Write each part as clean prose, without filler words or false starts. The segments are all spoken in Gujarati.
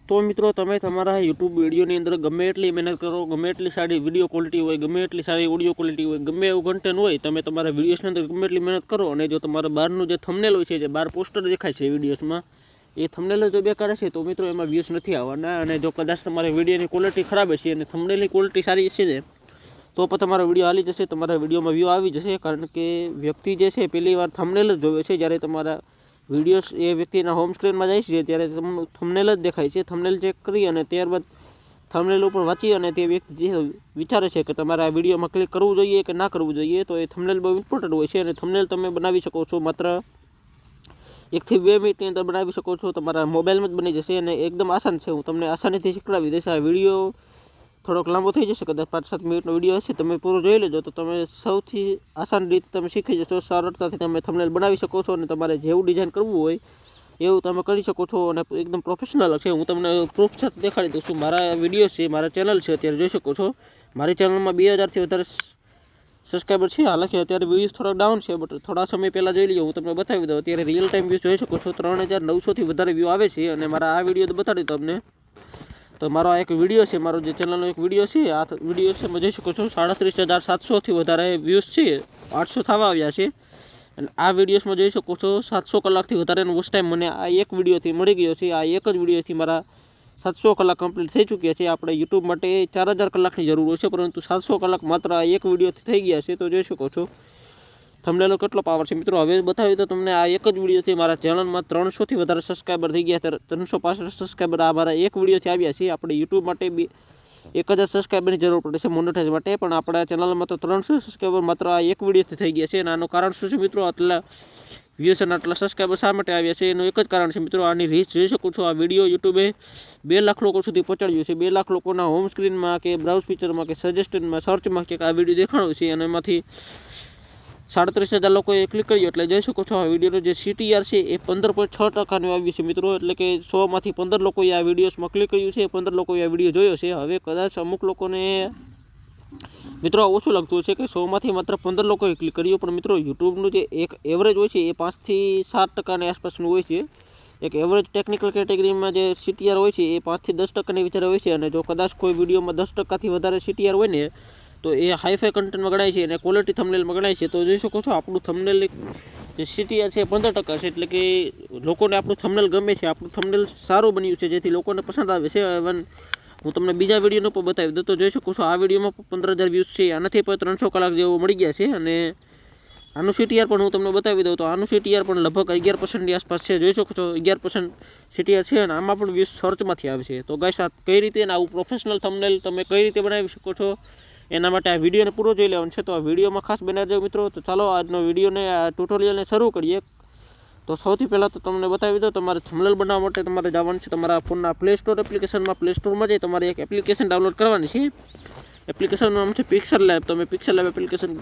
तो मित्रों तमे तमारा यूट्यूब वीडियो ની અંદર ગમે એટલી મહેનત કરો, ગમે એટલી સારી વિડિયો ક્વોલિટી હોય, ગમે એટલી સારી ઓડિયો ક્વોલિટી હોય, ગમે એવું કન્ટેન્ટ હોય, તમે તમારા વિડિયોસ ની અંદર ગમે એટલી મહેનત કરો અને જો તમારા બહારનું જે થંબનેલ હોય છે, જે બહાર પોસ્ટર દેખાય છે વિડિયોસમાં, એ થંબનેલ જો બેકાર હશે તો મિત્રો એમાં વ્યૂઝ નથી આવવાના। અને જો કદાચ તમારી વિડિયોની ક્વોલિટી ખરાબ હશે અને થંબનેલની ક્વોલિટી સારી હશે ને તો પણ તમારો વિડિયો હાલી જશે, તમારા વિડિયોમાં વ્યૂ આવી જશે। કારણ કે વ્યક્તિ જે છે પહેલી વાર થંબનેલ જ જોવે છે। જ્યારે તમારા વિડિયોસ એ વ્યક્તિના હોમ સ્ક્રીનમાં જાય છે ત્યારે થંબનેલ જ દેખાય છે। થંબનેલ ચેક કરી અને ત્યારબાદ થંબનેલ ઉપર વાંચી અને તે વ્યક્તિ જે વિચારે છે કે તમારે આ વિડિયોમાં ક્લિક કરવું જોઈએ કે ના કરવું જોઈએ, તો એ થંબનેલ બહુ ઇમ્પોર્ટન્ટ હોય છે। અને થંબનેલ તમે બનાવી શકો છો માત્ર 1 થી 2 મિનિટની અંદર બનાવી શકો છો, તમારા મોબાઈલમાં જ બની જશે અને એકદમ આસાન છે। હું તમને આસાનીથી શીખવાડી દઈશ। આ વિડિયો થોડોક લાંબો થઈ જશે, કદાચ 5-7 મિનિટનો વિડિયો હશે, તમે પૂરો જોઈ લેજો તો તમે સૌથી આસાન રીતે તમે શીખી જશો। સરળતાથી તમે થંબનેલ બનાવી શકો છો અને તમારે જેવું ડિઝાઇન કરવું હોય એવું તમે કરી શકો છો અને એકદમ પ્રોફેશનલ છે। હું તમને પ્રૂફ સાથે દેખાડી દઉં છું। મારા વિડિયો છે, મારા ચેનલ છે, અત્યારે જોઈ શકો છો મારી ચેનલમાં 2000 થી વધારે સબસ્ક્રાઈબર છે। હાલાકી અત્યારે વ્યૂઝ થોડા ડાઉન છે, બટ થોડા સમય પહેલાં જોઈ લ્યો, હું તમને બતાવી દઉં। અત્યારે રિયલ ટાઈમ વ્યૂઝ જોઈ શકો છો 3900 થી વધારે વ્યૂ આવે છે। અને મારા આ વિડિયો બતાડી તમને તો મારો આ એક વિડિયો છે, મારો જે ચેનલનો એક વિડિયો છે, આ વિડિયો છે જોઈ શકો છો 37700 થી વધારે વ્યૂઝ છે, 800 થવા આવ્યા છે। અને આ વિડિયોસમાં જોઈ શકો છો 700 કલાકથી વધારેનો વોચ ટાઈમ મને આ એક વિડિયોથી મળી ગયો છે। આ એક જ વિડિયોથી મારા 700 કલાક કમ્પ્લીટ થઈ ચૂક્યા છે। આપણે યુટ્યુબ માટે 4000 કલાકની જરૂર હોય છે, પરંતુ 700 કલાક માત્ર આ એક વિડિયોથી થઈ ગયા છે। તો જોઈ શકો છો થંબનેલનો કેટલો પાવર છે મિત્રો। હવે બતાવી તો તમને આ એક જ વિડિયોથી મારા ચેનલમાં 300 થી વધારે સબસ્ક્રાઈબર થઈ ગયા છે। 365 સબસ્ક્રાઈબર આ મારા એક વિડિયોથી આવ્યા છે। આપણે યુટ્યુબ માટે 1000 સબસ્ક્રાઈબરની જરૂર પડે છે મોનેટાઇઝ માટે, પણ આપણા ચેનલમાં તો 300 સબસ્ક્રાઈબર માત્ર આ એક વિડિયોથી થઈ ગયા છે। અને આનું કારણ શું છે મિત્રો? આટલા વ્યૂઝ અને આટલા સબસ્ક્રાઈબર શા માટે આવ્યા છે એનું એક જ કારણ છે મિત્રો, આની રીચ જોઈ શકો છો। આ વિડિયો યુટ્યુબે 2 લાખ લોકો સુધી પહોંચાડ્યું છે। 2 લાખ લોકોના હોમ સ્ક્રીનમાં કે બ્રાઉઝ ફીચરમાં કે સજેસ્ટેડમાં સર્ચમાં કે આ વિડિયો દેખાડ્યો છે અને એમાંથી 37000 લોકોએ ક્લિક કર્યું। એટલે જોઈ શકો છો આ વિડિયોનો જે CTR છે એ 15.6% આવ્યું છે મિત્રો। એટલે કે 100 માંથી 15 લોકોએ આ વિડિયોસમાં ક્લિક કર્યું છે, 15 લોકોએ આ વિડિયો જોયો છે। હવે કદાચ અમુક લોકોને મિત્રો ઓછું લાગતું છે કે 100 માંથી માત્ર 15 લોકોએ ક્લિક કર્યું, પણ મિત્રો યુટ્યુબનું જે એક એવરેજ હોય છે એ 5 થી 7% આસપાસનું હોય છે। એક એવરેજ ટેકનિકલ કેટેગરીમાં જે CTR હોય છે એ 5 થી 10%ની વિચારે હોય છે। અને જો કદાચ કોઈ વિડિયોમાં 10% થી વધારે CTR હોય ને તો એ હાઈફાઈ કન્ટેન્ટમાં ગણાય છે અને ક્વોલિટી થંબનેલમાં ગણાય છે। તો જોઈ શકો છો આપણું થંબનેલ જે CTR છે 15% છે, એટલે કે લોકોને આપણું થંબનેલ ગમે છે, આપણું થંબનેલ સારું બન્યું છે જેથી લોકોને પસંદ આવે છે। હું તમને બીજા વિડિયોનો પણ બતાવી દઉં તો જોઈ શકો છો આ વિડિયોમાં 15000 વ્યૂઝ છે, આનાથી પણ 300 કલાક જેવો મળી ગયા છે। અને આનું CTR પણ હું તમને બતાવી દઉં તો આનું CTR પણ લગભગ 11%ની આસપાસ છે। જોઈ શકો છો 11% CTR છે અને આમાં પણ વ્યૂઝ સર્ચમાંથી આવે છે। તો ગાઈસ આ કઈ રીતે આવું પ્રોફેશનલ થંબનેલ તમે કઈ રીતે બનાવી શકો છો એના માટે આ વિડિયોને પૂરો જોઈ લેવાનો છે। તો આ વિડિયોમાં ખાસ બન્યા રહેજો મિત્રો। તો ચાલો આજનો વિડિયોને આ ટ્યુટોરિયલને શરૂ કરીએ। તો સૌથી પહેલાં તો તમને બતાવી દઉં, તમારે થંબનેલ બનાવવા માટે તમારે જવાનું છે તમારા ફોનના પ્લે સ્ટોર એપ્લિકેશનમાં। પ્લે સ્ટોરમાં જઈ તમારે એક એપ્લિકેશન ડાઉનલોડ કરવાની છે। એપ્લિકેશનનું નામ છે પિક્સેલ લેબ। તમે પિક્સેલ લેબ એપ્લિકેશન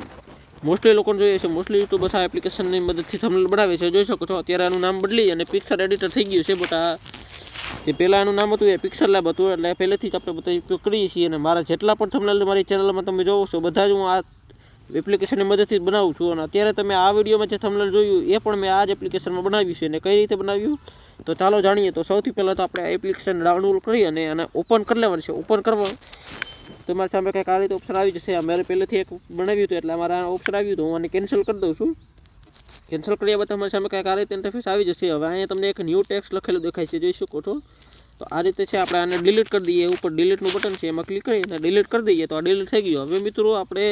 મોસ્ટલી લોકોને જોઈએ છે, મોસ્ટલી યુટ્યુબર્સ આ એપ્લિકેશનની મદદથી થંબનેલ બનાવે છે। જોઈ શકો છો અત્યારે આનું નામ બદલી અને પિક્સેલ એડિટર થઈ ગયું છે, બટ આ જે પહેલાં આનું નામ હતું એ પિક્સેલ લેબ હતું। એટલે પહેલેથી જ આપણે બધા ઉપયોગ કરીએ છીએ અને મારા જેટલા પણ થંબનેલ મારી ચેનલમાં તમે જોવો છો બધા જ હું આ એપ્લિકેશનની મદદથી જ બનાવું છું। અને અત્યારે તમે આ વિડિયોમાં જે થંબનેલ જોયું એ પણ મેં આ જ એપ્લિકેશનમાં બનાવ્યું છે। અને કઈ રીતે બનાવ્યું તો ચાલો જાણીએ। તો સૌથી પહેલાં તો આપણે આ એપ્લિકેશન ડાઉનલોડ કરી અને આને ઓપન કરી લેવાનું છે। ઓપન કરવા તમારી સામે કંઈક આ રીતે ઓપ્શન આવી જશે। મારે પહેલેથી એક બનાવ્યું હતું એટલે મારા ઓપ્શન આવ્યું હતું, હું આને કેન્સલ કરી દઉં છું। કેન્સલ કર્યા બાદ તમારી સામે કંઈક આ રીતે ઇન્ટરફેસ આવી જશે। હવે અહીંયા તમને એક ન્યૂ ટેક્સ્ટ લખેલું દેખાય છે, જોઈ શકો છો। તો આ રીતે છે, આપણે આને ડિલીટ કરી દઈએ। ઉપર ડિલીટનું બટન છે એમાં ક્લિક કરીને ડિલીટ કરી દઈએ તો આ ડિલીટ થઈ ગયું। હવે મિત્રો આપણે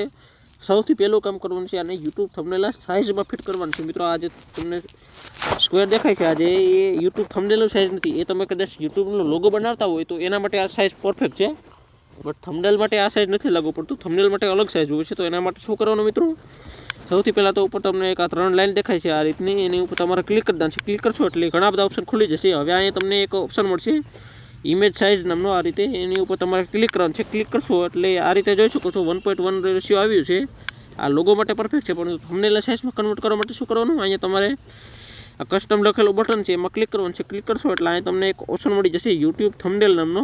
સૌથી પહેલું કામ કરવાનું છે આને યુટ્યુબ થંબનેલ સાઇઝમાં ફિટ કરવાનું છે મિત્રો। આ જે તમને સ્ક્વેર દેખાય છે આજે એ યુટ્યુબ થંબનેલનું સાઇઝ નથી। એ તમે કદાચ યુટ્યુબનો લોગો બનાવતા હોય તો એના માટે આ સાઇઝ પરફેક્ટ છે, બટ થંબનેલ માટે આ સાઇઝ નથી લાગુ પડતું। થંબનેલ માટે અલગ સાઇઝ હોય છે। તો એના માટે શું કરવાનું મિત્રો, સૌથી પહેલાં તો ઉપર તમને એક આ 3 લાઈન દેખાય છે આ રીતની, એની ઉપર તમારે ક્લિક કરી દેવાનું છે। ક્લિક કરશો એટલે ઘણા બધા ઓપ્શન ખુલી જશે। હવે અહીંયા તમને એક ઓપ્શન મળશે ઇમેજ સાઇઝ નામનો, આ રીતે એની ઉપર તમારે ક્લિક કરવાનું છે। ક્લિક કરશો એટલે આ રીતે જોઈ શકો છો 1.1 રેશિયો આવ્યું છે। આ લોગો માટે પરફેક્ટ છે, પણ થંબનેલ સાઇઝમાં કન્વર્ટ કરવા માટે શું કરવાનું, અહીંયા તમારે આ કસ્ટમ લખેલું બટન છે એમાં ક્લિક કરવાનું છે। ક્લિક કરશો એટલે અહીંયા તમને એક ઓપ્શન મળી જશે યુટ્યુબ થંબનેલ નામનો।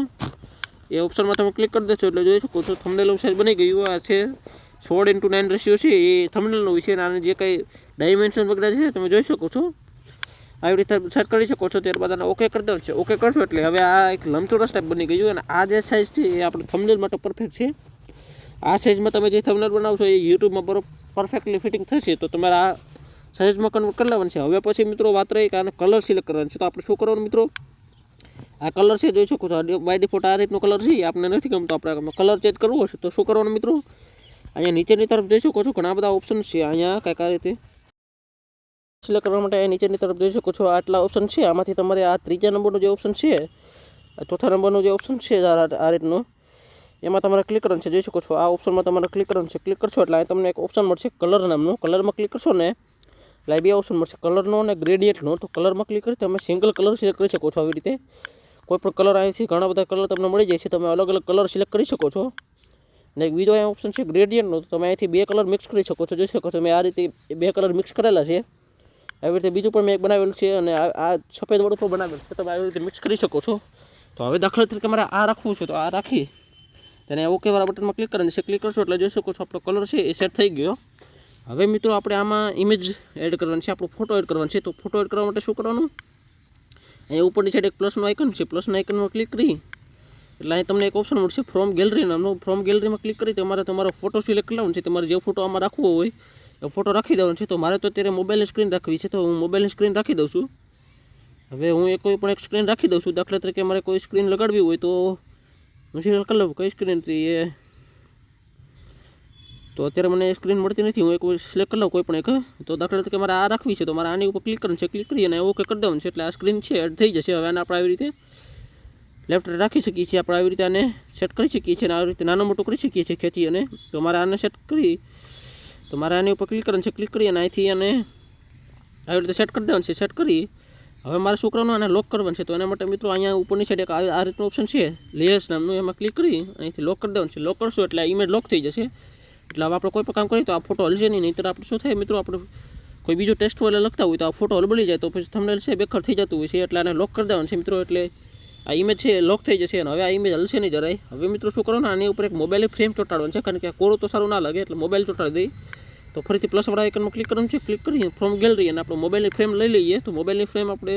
એ ઓપ્શનમાં તમે ક્લિક કરી દેશો એટલે જોઈ શકો છો થંબનેલનું સાઇઝ બની ગયું। આ છે 16:9 રેશિયો છે એ થંબનેલનો વિશે, અને જે કંઈ ડાયમેન્શન વગેરે છે તમે જોઈ શકો છો। આવી રીતે સેટ કરી શકો છો. ત્યારબાદ આને ઓકે કરી દેવાનું છે. ઓકે કરશો એટલે હવે આ એક લંબચોરસ ટાઈપ બની ગયું અને આ જે સાઇઝ છે એ આપણે થંબનેલ માટે પરફેક્ટ છે. આ સાઇઝમાં તમે જે થંબનેલ બનાવશો એ યુટ્યુબમાં બરોબર પરફેક્ટલી ફિટિંગ થશે. તો તમારે આ સાઇઝમાં કન્વર્ટ કરી લેવાનું છે. હવે પછી મિત્રો વાત રહી કે આને કલર સિલેક્ટ કરવાનો છે. તો આપણે શું કરવાનું મિત્રો, આ કલર છે જોઈ શકો છો બાય ડિફોલ્ટ આ રીતનો કલર છે. આપણે નથી ગમતો, આપણે કલર ચેન્જ કરવો હશે તો શું કરવાનું મિત્રો, અહીંયા નીચેની તરફ જોઈ શકો છો ઘણા બધા ઓપ્શન છે. અહીંયા કંઈક આ રીતે સિલેક્ટ કરવા માટે નીચેની તરફ જોઈ શકો છો આટલા ઓપ્શન છે. આમાંથી તમારે આ ત્રીજા નંબરનો જે ઓપ્શન છે, ચોથા નંબરનો જે ઓપ્શન છે આ રીતનો, એમાં તમારે ક્લિક કરવાનું છે. જોઈ શકો છો આ ઓપ્શનમાં તમારે ક્લિક કરવાનું છે. ક્લિક કરશો એટલે તમને એક ઓપ્શન મળશે કલર નામનું. કલરમાં ક્લિક કરશો ને એટલે બે ઓપ્શન મળશે, કલરનો અને ગ્રેડિયન્ટનો. તો કલરમાં ક્લિક કરી તમે સિંગલ કલર સિલેક્ટ કરી શકો છો. આવી રીતે કોઈ પણ કલર આવે છે, ઘણા બધા કલર તમને મળી જાય છે. તમે અલગ અલગ કલર સિલેક્ટ કરી શકો છો. અને એક બીજો અહીંયા ઓપ્શન છે ગ્રેડિયન્ટનો. તો તમે અહીંથી બે કલર મિક્સ કરી શકો છો. જોઈ શકો છો મેં આ રીતે બે કલર મિક્સ કરેલા છે. આવી રીતે બીજું પણ મેં એક બનાવેલું છે અને આ સફેદ વાળું પણ બનાવેલું છે. તમે આવી રીતે મિક્સ કરી શકો છો. તો હવે દાખલા તરીકે મારે આ રાખવું છે તો આ રાખી તેને ઓકે વાળા બટનમાં ક્લિક કરવાનું છે. ક્લિક કરશો એટલે જોઈ શકો છો આપણો કલર છે એ સેટ થઈ ગયો. હવે મિત્રો આપણે આમાં ઇમેજ એડ કરવાની છે, આપણો ફોટો એડ કરવાનો છે. તો ફોટો એડ કરવા માટે શું કરવાનું, અહીંયા ઉપરની સાઈડ એક પ્લસનું આઇકન છે. પ્લસના આઇકનમાં ક્લિક કરી એટલે અહીં તમને એક ઓપ્શન મળશે ફ્રોમ ગેલેરી નામનું. ફ્રોમ ગેલેરીમાં ક્લિક કરી તમારો ફોટો સિલેક્ટ કરવાનો છે. તમારે જે ફોટો આમાં રાખવો હોય એ ફોટો રાખી દેવાનો છે. તો મારે તો અત્યારે મોબાઈલની સ્ક્રીન રાખવી છે તો હું મોબાઈલની સ્ક્રીન રાખી દઉં છું. હવે હું કોઈ પણ એક સ્ક્રીન રાખી દઉં છું. દાખલા તરીકે મારે કોઈ સ્ક્રીન લગાડવી હોય તો હું સિલેક્ટ કરી લઉં કઈ સ્ક્રીન હતી એ. તો અત્યારે મને સ્ક્રીન મળતી નથી, હું એક સિલેક્ટ કરી લઉં કોઈ પણ એક. તો દાખલા તરીકે મારે આ રાખવી છે તો મારે આની ઉપર ક્લિક કરવાનું છે. ક્લિક કરી અને ઓકે કરી દેવાનું છે એટલે આ સ્ક્રીન છે એડ થઈ જશે. હવે આને આપણે આવી રીતે લેફ્ટ રાખી શકીએ છીએ. આપણે આવી રીતે આને સેટ કરી શકીએ છીએ અને આવી રીતે નાનું મોટું કરી શકીએ છીએ ખેંચી. અને તો મારે આને સેટ કરી તો મારે આની ઉપર ક્લિક કરવાનું છે. ક્લિક કરી અને અહીંથી આને આવી રીતે સેટ કરી દેવાનું છે. સેટ કરી હવે મારે શું કરવાનું, આને લોક કરવાનું છે. તો એના માટે મિત્રો અહીંયા ઉપરની સાઈડ એક આ રીતનું ઓપ્શન છે લેયર્સ નામનું, એમાં ક્લિક કરી અહીંથી લોક કરી દેવાનું છે. લોક કરશો એટલે આ ઇમેજ લોક થઈ જશે. એટલે હવે આપણે કોઈ પણ કામ કરીએ તો આ ફોટો હલશે નહીં. નહીંતર આપણે શું થાય મિત્રો, આપણે કોઈ બીજો ટેક્સ્ટ વાળા લખતા હોય તો આ ફોટો હલબલી જાય તો પછી થંબનેલ છે બેકાર થઈ જતું હોય છે. એટલે આને લોક કરી દેવાનું છે મિત્રો. એટલે આ ઇમેજ છે લોક થઈ જશે અને હવે આ ઇમેજ હલશે નહીં જરાય. હવે મિત્રો શું કરવાનું, આની ઉપર એક મોબાઈલની ફ્રેમ ચોંટાડવાનું છે. કારણ કે આ કોરું તો સારું ના લાગે એટલે મોબાઈલ ચોંટાડી દઈ. તો ફરીથી પ્લસ વાળા આઇકનમાં ક્લિક કરવાનું છે. ક્લિક કરી ફ્રોમ ગેલેરી અને આપણે મોબાઈલની ફ્રેમ લઈ લઈએ. તો મોબાઈલની ફ્રેમ આપણે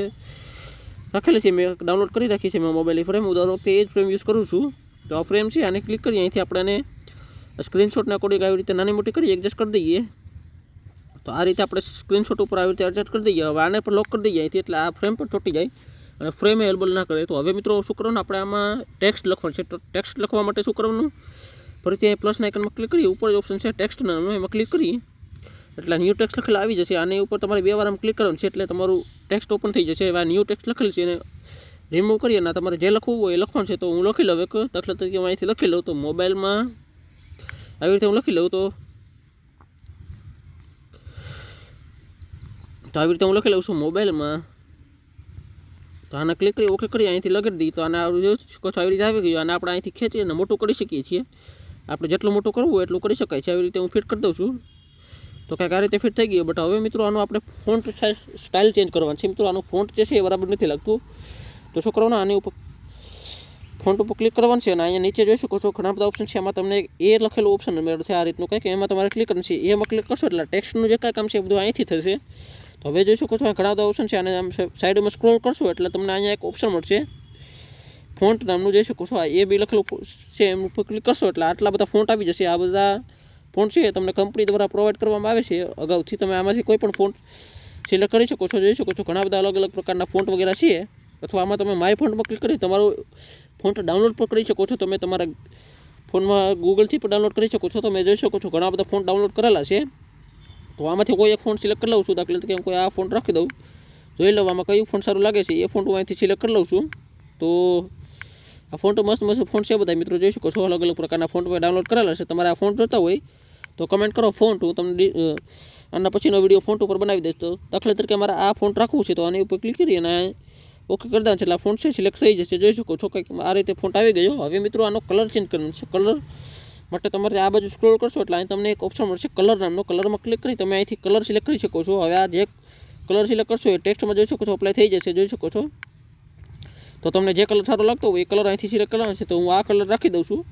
રાખેલી છે, મેં ડાઉનલોડ કરી રાખી છે મેં મોબાઈલની ફ્રેમ. હું દર વખતે એ જ ફ્રેમ યુઝ કરું છું. તો આ ફ્રેમ છે આને ક્લિક કરી અહીંથી આપણે સ્ક્રીનશોટના અકોર્ડિંગ આવી રીતે નાની મોટી કરી એડજસ્ટ કરી દઈએ. તો આ રીતે આપણે સ્ક્રીનશોટ ઉપર આવી રીતે એડજસ્ટ કરી દઈએ. હવે આને પણ લોક કરી દઈએ અહીંથી એટલે આ ફ્રેમ પણ ચોંટી જાય અને ફ્રેમ હેલ્બલ ના કરે. તો હવે મિત્રો શું કરવાનું, આપણે આમાં ટેક્સ્ટ લખવાનું છે. તો ટેક્સ્ટ લખવા માટે શું કરવાનું, ફરીથી અહીં પ્લસના આઇકનમાં ક્લિક કરી ઉપર ઓપ્શન છે ટેક્સ્ટ નામનું, એમાં ક્લિક કરી એટલે ન્યૂ ટેક્સ્ટ લખેલા આવી જશે. આની ઉપર તમારે બે વાર આમ ક્લિક કરવાનું છે એટલે તમારું ટેક્સ્ટ ઓપન થઈ જશે. હવે આ ન્યૂ ટેક્સ્ટ લખેલું છે એને રિમૂવ કરી અને તમારે જે લખવું હોય એ લખવાનું છે. તો હું લખી લઉં એક દાખલા તરીકે હું અહીંથી લખી લઉં. તો મોબાઈલમાં આવી રીતે હું લખી લઉં. તો આવી રીતે હું લખી લઉં છું મોબાઈલમાં. તો આને ક્લિક કરી ઓકે કરી અહીંથી લગાડી દઈએ. તો આને જોઈ શકો છો આવી રીતે આવી ગયું. અને આપણે અહીંથી ખેંચી અને મોટું કરી શકીએ છીએ. આપણે જેટલું મોટું કરવું હોય એટલું કરી શકાય છે. આવી રીતે હું ફિટ કરી દઉં છું. તો કંઈક આ રીતે ફિટ થઈ ગયું. બટ હવે મિત્રો આનું આપણે ફોન્ટ સ્ટાઇલ ચેન્જ કરવાનું છે. મિત્રો આનું ફોન્ટ જે છે એ બરાબર નથી લાગતું. તો શું કરવાનું, આની ઉપર ફોન્ટ ઉપર ક્લિક કરવાનું છે અને અહીંયા નીચે જોઈ શકો છો ઘણા બધા ઓપ્શન છે. એમાં તમને એ લખેલું ઓપ્શન મળશે આ રીતનું કંઈક, એમાં તમારે ક્લિક કરવાનું છે. એમાં ક્લિક કરશો એટલે ટેક્સ્ટનું જે કાંઈ કામ છે એ બધું અહીંથી થશે. તો હવે જોઈ શકો છો ઘણા બધા ઓપ્શન છે. અને આમ સાઈડમાં સ્ક્રોલ કરશો એટલે તમને અહીંયા એક ઓપ્શન મળશે ફોન્ટ નામનું. જોઈ શકો છો આ એ બી લખેલું છે, એમ ઉપર ક્લિક કરશો એટલે આટલા બધા ફોન્ટ આવી જશે. આ બધા ફોન્ટ છે તમને કંપની દ્વારા પ્રોવાઈડ કરવામાં આવે છે અગાઉથી. તમે આમાંથી કોઈ પણ ફોન્ટ સિલેક્ટ કરી શકો છો. જોઈ શકો છો ઘણા બધા અલગ અલગ પ્રકારના ફોન્ટ વગેરે છે. અથવા આમાં તમે માય ફોન્ટમાં ક્લિક કરી તમારું ફોન્ટ ડાઉનલોડ પણ કરી શકો છો. તમે તમારા ફોનમાં ગૂગલથી પણ ડાઉનલોડ કરી શકો છો. તમે જોઈ શકો છો ઘણા બધા ફોન્ટ ડાઉનલોડ કરેલા છે. તો આમાંથી કોઈ એક ફોન્ટ સિલેક્ટ કરી લઉં છું. દાખલા તરીકે કોઈ આ ફોન્ટ રાખી દઉં, જોઈ લઉં આમાં કયું ફોન્ટ સારું લાગે છે એ ફોન્ટ હું અહીંથી સિલેક્ટ કરી લઉં છું. તો આ ફોન્ટ મસ્ત મસ્ત ફોન્ટ છે બધા મિત્રો. જોઈ શકો છો અલગ અલગ પ્રકારના ફોન્ટ મેં ડાઉનલોડ કરેલા છે. તમારે આ ફોન્ટ જોતા હોય તો કમેન્ટ કરો ફોન્ટ, હું તમને આના પછીનો વિડીયો ફોન્ટ ઉપર બનાવી દઈશ. તો દાખલા તરીકે મારે આ ફોન્ટ રાખવું છે તો આની ઉપર ક્લિક કરી અને ઓકે કરી દેવાનું છે એટલે આ ફોન્ટ છે સિલેક્ટ થઈ જશે. જોઈ શકો છો કંઈક આ રીતે ફોન્ટ આવી ગયો. હવે મિત્રો આનો કલર ચેન્જ કરવાનો છે. કલર માટે તમારે આ બાજુ સ્ક્રોલ કરશો એટલે અહીં તમને એક ઓપ્શન મળશે કલર નામનો. કલરમાં ક્લિક કરી તમે અહીંથી કલર સિલેક્ટ કરી શકો છો. હવે આ જે કલર સિલેક્ટ કરશો એ ટેક્સ્ટમાં જોઈ શકો છો અપ્લાય થઈ જશે. જોઈ શકો છો. તો તમને જે કલર સારો લાગતો હોય એ કલર અહીંથી સિલેક્ટ કરવાનો છે. તો હું આ કલર રાખી દઉં છું.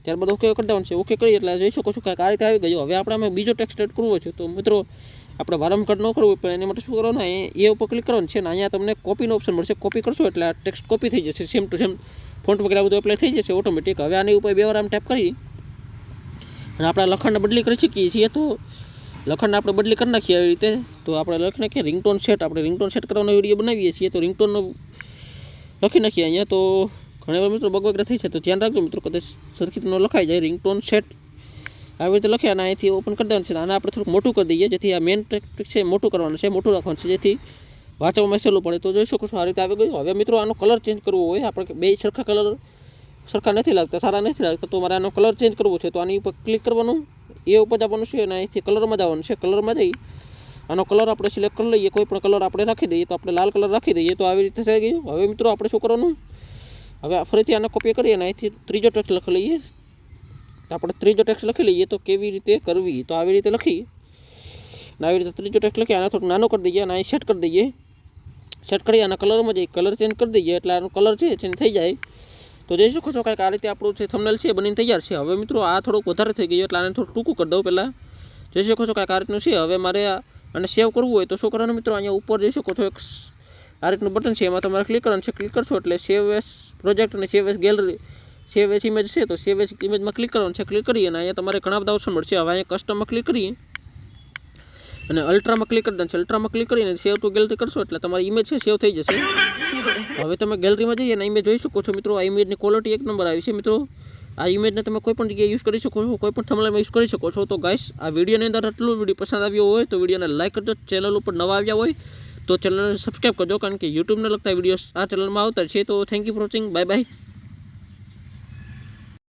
ત્યારબાદ ઓકે કરી દેવાનું છે. ઓકે કરી એટલે જોઈ શકો છો કાંઈક આ રીતે આવી ગયો. હવે આપણે બીજો ટેક્સ્ટ એડ કરવો છે. તો મિત્રો આપણે વારંવાર ન કરવું પણ એના માટે શું કરવાનું, એ ઉપર ક્લિક કરવાનું છે ને અહીંયા તમને કોપીનો ઓપ્શન મળશે. કોપી કરશો એટલે આ ટેક્સ્ટ કોપી થઈ જશે, સેમ ટુ સેમ ફોન્ટ વગેરે બધું એપ્લાય થઈ જશે ઓટોમેટિક. હવે આની ઉપર 2 વાર આમ ટેપ કરી અને આપણે લખાણને બદલી કરી શકીએ છીએ. તો લખાણને આપણે બદલી કરી નાખીએ આવી રીતે. તો આપણે લખી નાખીએ રિંગટોન સેટ. આપણે રિંગટોન સેટ કરવાનો વિડીયો બનાવીએ છીએ, તો રિંગટોનનો લખી નાખીએ અહીંયા. તો ઘણીવાર મિત્રો બગ વગેરે થઈ છે, તો ધ્યાન રાખજો મિત્રો, કદાચ સરખી રીતનો લખાઈ જાય. રિંગટોન સેટ આવી રીતે લખ્યા અને અહીંથી ઓપન કરી દેવાનું છે. આને આપણે થોડુંક મોટું કરી દઈએ, જેથી આ મેઇન ટ્રિક છે મોટું કરવાનું છે, મોટું રાખવાનું છે, જેથી વાંચવામાં સહેલું પડે. તો જોઈ શકો છો આ રીતે આવી ગયું. હવે મિત્રો આનો કલર ચેન્જ કરવો હોય, આપણે બે સરખા કલર સરખા નથી લાગતા, સારા નથી લાગતા, તો મારે આનો કલર ચેન્જ કરવો છે. તો આની ઉપર ક્લિક કરવાનું, એ ઉપર જવાનું છે અને અહીંથી કલરમાં જવાનું છે. કલરમાં જઈ આનો કલર આપણે સિલેક્ટ કરી લઈએ, કોઈ પણ કલર આપણે રાખી દઈએ. તો આપણે લાલ કલર રાખી દઈએ. તો આવી રીતે થઈ ગયું. હવે મિત્રો આપણે શું કરવાનું, હવે ફરીથી આને કોપી કરીએ અને અહીંથી ત્રીજો ટેક્સ્ટ લખી લઈએ. તો આપણે ત્રીજો ટેક્સ્ટ લખી લઈએ, તો કેવી રીતે કરવી, તો આવી રીતે લખી અને આવી રીતે ત્રીજો ટેક્સ્ટ લખી આને થોડુંક નાનો કરી દઈએ અને અહીં સેટ કરી દઈએ. સેટ કરી આના કલરમાં જઈ કલર ચેન્જ કરી દઈએ, એટલે આનો કલર છે ચેન્જ થઈ જાય. તો જોઈ શકો છો કાંઈક આ રીતે આપણું જે થંબનેલ છે બનીને તૈયાર છે. હવે મિત્રો આ થોડુંક વધારે થઈ ગયું, એટલે આને થોડું ટૂંકું કરી દઉં પહેલાં. જોઈ શકો છો કાંઈક આ રીતનું છે. હવે મારે અને સેવ કરવું હોય તો શું કરવાનું મિત્રો, અહીંયા ઉપર જોઈ શકો છો એક આ રીતનું બટન છે, એમાં તમારે ક્લિક કરવાનું છે. ક્લિક કરશો એટલે સેવ એસ પ્રોજેક્ટ અને સેવ એસ ગેલેરી, સેવ એસ ઇમેજ છે, તો સેવ એસ ઇમેજમાં ક્લિક કરવાનું છે. ક્લિક કરીએ અને અહીંયા તમારે ઘણા બધા ઓપ્શન મળશે. હવે અહીંયા કસ્ટમમાં ક્લિક કરીએ અને અલ્ટ્રામાં ક્લિક કરી દેવાનું છે. અલ્ટ્રામાં ક્લિક કરીને સેવ ટુ ગેલેરી કરશો એટલે તમારી ઇમેજ છે સેવ થઈ જશે. હવે તમે ગેલેરીમાં જઈએ અને ઇમેજ જોઈ શકો છો મિત્રો, આ ઇમેજની ક્વોલિટી 1 નંબર આવી છે મિત્રો. આ ઇમેજને તમે કોઈ પણ જગ્યાએ યુઝ કરી શકો છો, કોઈ પણ થંબનેલમાં યુઝ કરી શકો છો. તો ગાઈસ આ વિડીયોની અંદર આટલું વિડીયો પસંદ આવ્યો હોય તો વિડીયોને લાઈક કરજો. ચેનલ ઉપર નવા આવ્યા હોય તો ચેનલને સબસ્ક્રાઈબ કરજો, કારણ કે યુટ્યુબને લગતા વિડીયોઝ આ ચેનલમાં આવતા છે. તો thank you for watching. Bye bye.